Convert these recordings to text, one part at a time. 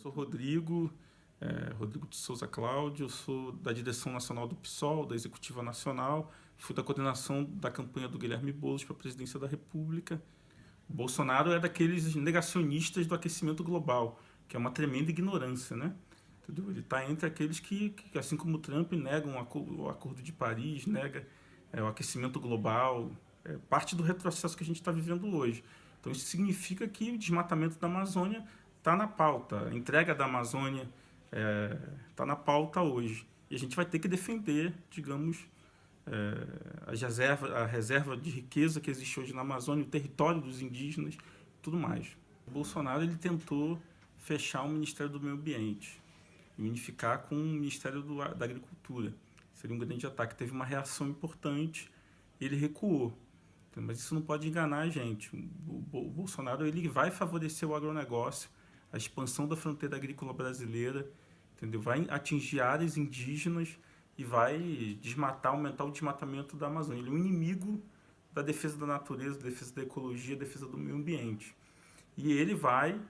Sou Rodrigo de Souza Cláudio, sou da direção nacional do PSOL, da Executiva Nacional, fui da coordenação da campanha do Guilherme Boulos para a presidência da República. O Bolsonaro é daqueles negacionistas do aquecimento global, que é uma tremenda ignorância, né? Entendeu? Ele está entre aqueles que, assim como o Trump, negam o Acordo de Paris, nega o aquecimento global, parte do retrocesso que a gente está vivendo hoje. Então isso significa que o desmatamento da Amazônia está na pauta, a entrega da Amazônia está na pauta hoje. E a gente vai ter que defender, digamos, a reserva de riqueza que existe hoje na Amazônia, o território dos indígenas, tudo mais. O Bolsonaro ele tentou fechar o Ministério do Meio Ambiente e unificar com o Ministério da Agricultura. Seria um grande ataque. Teve uma reação importante, ele recuou. Mas isso não pode enganar a gente. O Bolsonaro ele vai favorecer o agronegócio, a expansão da fronteira agrícola brasileira, entendeu? Vai atingir áreas indígenas e vai aumentar o desmatamento da Amazônia. Ele é um inimigo da defesa da natureza, da defesa da ecologia, da defesa do meio ambiente. E ele vai,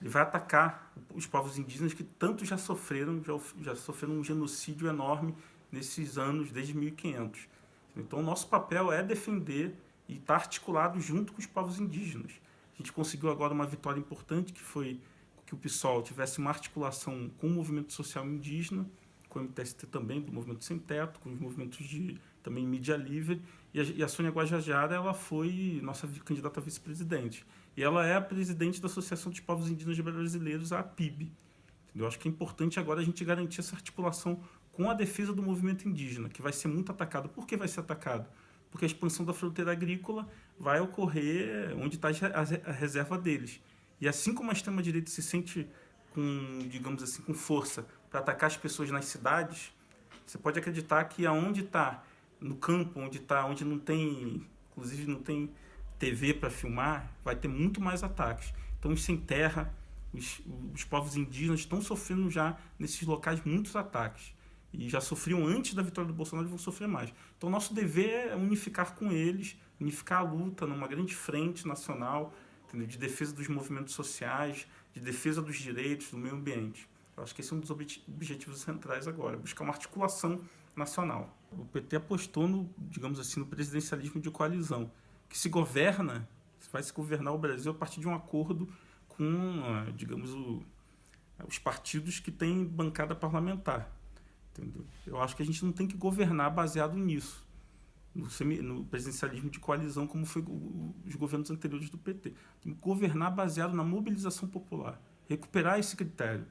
ele vai atacar os povos indígenas que tanto já sofreram um genocídio enorme nesses anos, desde 1500. Então, o nosso papel é defender e estar articulado junto com os povos indígenas. A gente conseguiu agora uma vitória importante, que foi que o PSOL tivesse uma articulação com o movimento social indígena, com o MTST também, do movimento Sem Teto, com os movimentos de também mídia livre, e a Sônia Guajajara ela foi nossa candidata a vice-presidente. E ela é a presidente da Associação dos Povos Indígenas Brasileiros, a APIB. Eu acho que é importante agora a gente garantir essa articulação com a defesa do movimento indígena, que vai ser muito atacado. Por que vai ser atacado? Porque a expansão da fronteira agrícola vai ocorrer onde está a reserva deles. E assim como a extrema-direita se sente com força para atacar as pessoas nas cidades, você pode acreditar que aonde está, no campo, onde não tem, inclusive não tem TV para filmar, vai ter muito mais ataques. Então, os sem terra, os povos indígenas estão sofrendo já nesses locais muitos ataques. E já sofriam antes da vitória do Bolsonaro e vão sofrer mais. Então, nosso dever é unificar com eles, unificar a luta numa grande frente nacional, entendeu? De defesa dos movimentos sociais, de defesa dos direitos, do meio ambiente. Eu acho que esse é um dos objetivos centrais agora, buscar uma articulação nacional. O PT apostou no presidencialismo de coalizão, que vai se governar o Brasil a partir de um acordo com, os partidos que têm bancada parlamentar. Entendeu? Eu acho que a gente não tem que governar baseado nisso, no presidencialismo de coalizão, como foi os governos anteriores do PT. Tem que governar baseado na mobilização popular, recuperar esse critério.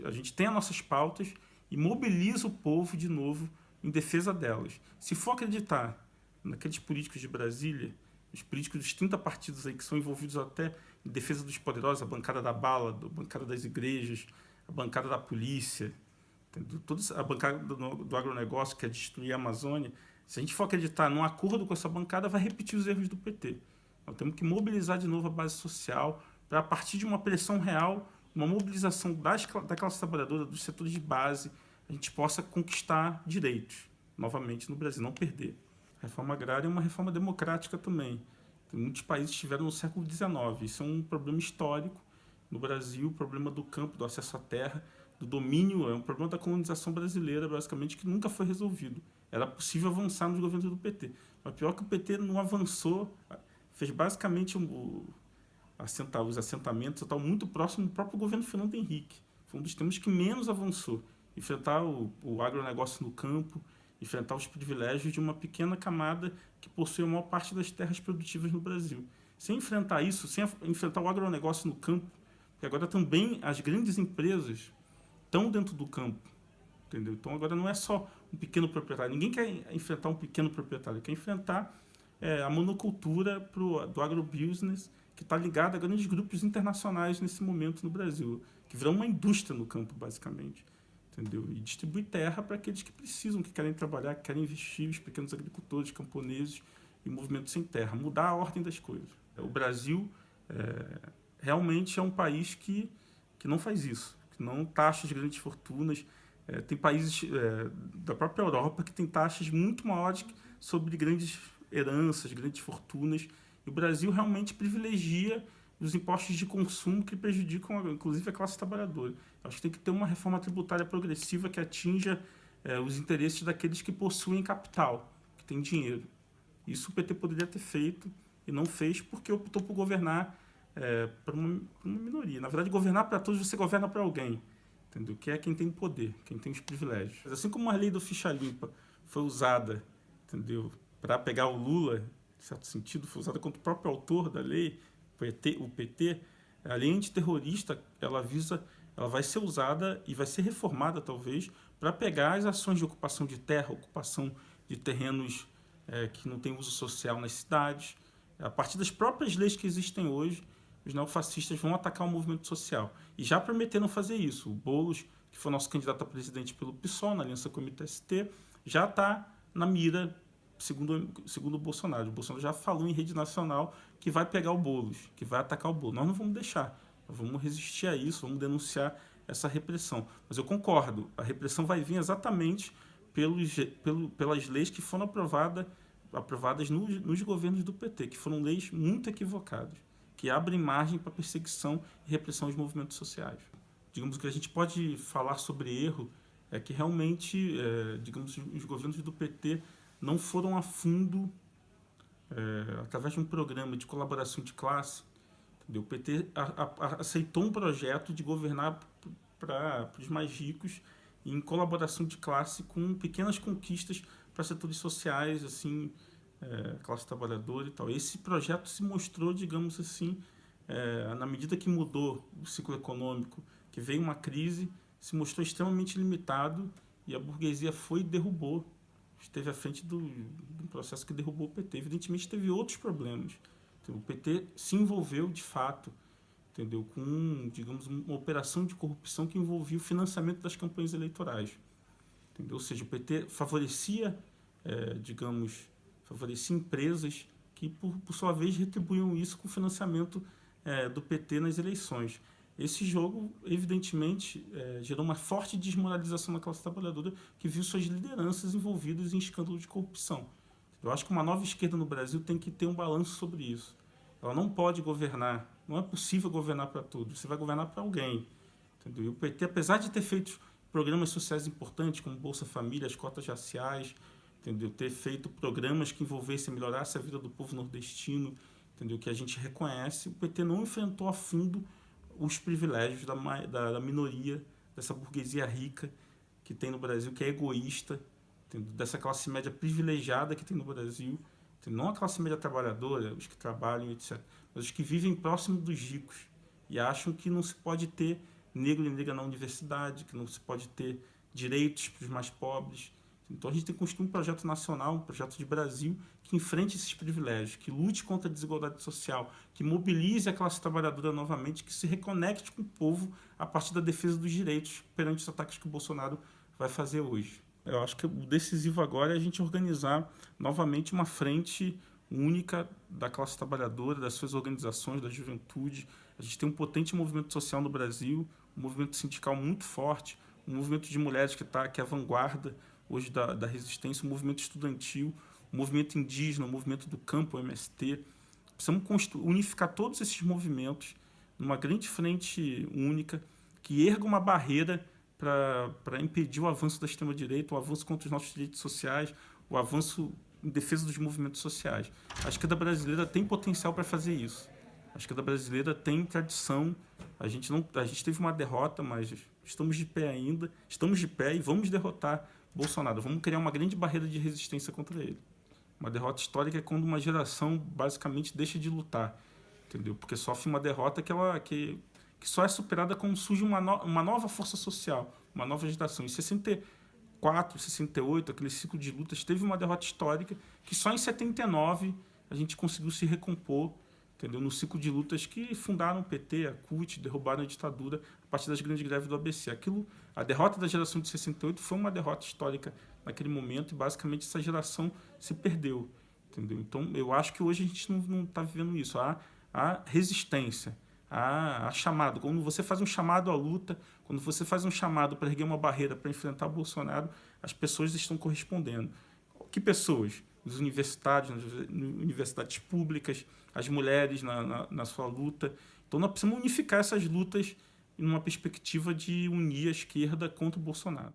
A gente tem as nossas pautas e mobiliza o povo de novo em defesa delas. Se for acreditar naqueles políticos de Brasília, os políticos dos 30 partidos aí que são envolvidos até em defesa dos poderosos, a bancada da bala, a bancada das igrejas, a bancada da polícia, toda a bancada do agronegócio, que é destruir a Amazônia, se a gente for acreditar num acordo com essa bancada, vai repetir os erros do PT. Nós temos que mobilizar de novo a base social para, a partir de uma pressão real, uma mobilização da classe trabalhadora, dos setores de base, a gente possa conquistar direitos novamente no Brasil, não perder. A reforma agrária é uma reforma democrática também. Muitos países tiveram no século XIX. Isso é um problema histórico no Brasil, o problema do campo, do acesso à terra, do domínio, é um problema da colonização brasileira, basicamente, que nunca foi resolvido. Era possível avançar nos governos do PT. Mas pior que o PT não avançou, fez basicamente os assentamentos muito próximo do próprio governo Fernando Henrique. Foi um dos temas que menos avançou. Enfrentar o agronegócio no campo, enfrentar os privilégios de uma pequena camada que possui a maior parte das terras produtivas no Brasil. Sem enfrentar isso, sem enfrentar o agronegócio no campo, porque agora também as grandes empresas estão dentro do campo, entendeu? Então agora não é só um pequeno proprietário. Ninguém quer enfrentar um pequeno proprietário, quer enfrentar a monocultura do agrobusiness, que está ligada a grandes grupos internacionais nesse momento no Brasil, que virão uma indústria no campo, basicamente. Entendeu? E distribui terra para aqueles que precisam, que querem trabalhar, que querem investir, os pequenos agricultores, camponeses e movimentos sem terra. Mudar a ordem das coisas. O Brasil realmente é um país que não faz isso, que não taxa as grandes fortunas. Tem países da própria Europa que têm taxas muito maiores sobre grandes heranças, grandes fortunas. E o Brasil realmente privilegia dos impostos de consumo que prejudicam, inclusive, a classe trabalhadora. Acho que tem que ter uma reforma tributária progressiva que atinja os interesses daqueles que possuem capital, que têm dinheiro. Isso o PT poderia ter feito e não fez porque optou por governar para uma minoria. Na verdade, governar para todos, você governa para alguém, entendeu? Que é quem tem poder, quem tem os privilégios. Mas assim como a lei do ficha limpa foi usada, entendeu, para pegar o Lula, em certo sentido, foi usada contra o próprio autor da lei, o PT, a lei antiterrorista, ela vai ser usada e vai ser reformada, talvez, para pegar as ações de ocupação de terra, ocupação de terrenos que não têm uso social nas cidades. A partir das próprias leis que existem hoje, os neofascistas vão atacar o movimento social. E já prometeram fazer isso. O Boulos, que foi nosso candidato a presidente pelo PSOL, na aliança com o MTST, já está na mira, segundo o Bolsonaro. O Bolsonaro já falou em rede nacional que vai pegar o Boulos, que vai atacar o Boulos. Nós não vamos deixar. Nós vamos resistir a isso, vamos denunciar essa repressão. Mas eu concordo, a repressão vai vir exatamente pelas leis que foram aprovadas nos governos do PT, que foram leis muito equivocadas, que abrem margem para perseguição e repressão aos movimentos sociais. Digamos que a gente pode falar sobre erro, é que realmente, digamos, os governos do PT não foram a fundo, através de um programa de colaboração de classe. Entendeu? O PT aceitou um projeto de governar para os mais ricos em colaboração de classe com pequenas conquistas para setores sociais, assim, classe trabalhadora e tal. Esse projeto se mostrou, digamos assim, na medida que mudou o ciclo econômico, que veio uma crise, se mostrou extremamente limitado e a burguesia foi e derrubou, esteve à frente do processo que derrubou o PT. Evidentemente, teve outros problemas. Então, o PT se envolveu, de fato, entendeu, com, digamos, uma operação de corrupção que envolvia o financiamento das campanhas eleitorais. Entendeu? Ou seja, o PT favorecia, favorecia empresas que, por sua vez, retribuíam isso com o financiamento do PT nas eleições. Esse jogo, evidentemente, gerou uma forte desmoralização na classe trabalhadora que viu suas lideranças envolvidas em escândalo de corrupção. Eu acho que uma nova esquerda no Brasil tem que ter um balanço sobre isso. Ela não pode governar, não é possível governar para todos, você vai governar para alguém. Entendeu? E o PT, apesar de ter feito programas sociais importantes, como Bolsa Família, as cotas raciais, entendeu? Ter feito programas que envolvessem, melhorassem a vida do povo nordestino, entendeu? Que a gente reconhece, o PT não enfrentou a fundo os privilégios da minoria, dessa burguesia rica que tem no Brasil, que é egoísta, entendeu? Dessa classe média privilegiada que tem no Brasil, entendeu? Não a classe média trabalhadora, os que trabalham, etc., mas os que vivem próximo dos ricos e acham que não se pode ter negro e negra na universidade, que não se pode ter direitos para os mais pobres. Então a gente tem que construir um projeto nacional, um projeto de Brasil que enfrente esses privilégios, que lute contra a desigualdade social, que mobilize a classe trabalhadora novamente, que se reconecte com o povo a partir da defesa dos direitos perante os ataques que o Bolsonaro vai fazer hoje. Eu acho que o decisivo agora é a gente organizar novamente uma frente única da classe trabalhadora, das suas organizações, da juventude. A gente tem um potente movimento social no Brasil, um movimento sindical muito forte, um movimento de mulheres que é a vanguarda hoje da resistência, um movimento estudantil, um movimento indígena, um movimento do campo, o MST. Precisamos unificar todos esses movimentos numa grande frente única que erga uma barreira para impedir o avanço da extrema-direita, o avanço contra os nossos direitos sociais, o avanço em defesa dos movimentos sociais. A esquerda brasileira tem potencial para fazer isso. A esquerda brasileira tem tradição. A gente teve uma derrota, mas estamos de pé ainda. Estamos de pé e vamos derrotar Bolsonaro. Vamos criar uma grande barreira de resistência contra ele. Uma derrota histórica é quando uma geração basicamente deixa de lutar, entendeu? Porque sofre uma derrota que só é superada quando surge uma nova força social, uma nova geração. Em 64, 68, aquele ciclo de lutas, teve uma derrota histórica que só em 79 a gente conseguiu se recompor, entendeu? No ciclo de lutas que fundaram o PT, a CUT, derrubaram a ditadura a partir das grandes greves do ABC. A derrota da geração de 68 foi uma derrota histórica naquele momento e basicamente essa geração se perdeu, entendeu? Então eu acho que hoje a gente não está vivendo isso. Há resistência, há chamado. Quando você faz um chamado à luta, quando você faz um chamado para erguer uma barreira para enfrentar o Bolsonaro, as pessoas estão correspondendo. Que pessoas? os universitários, nas universidades públicas, as mulheres na sua luta. Então nós precisamos unificar essas lutas numa perspectiva de unir a esquerda contra o Bolsonaro.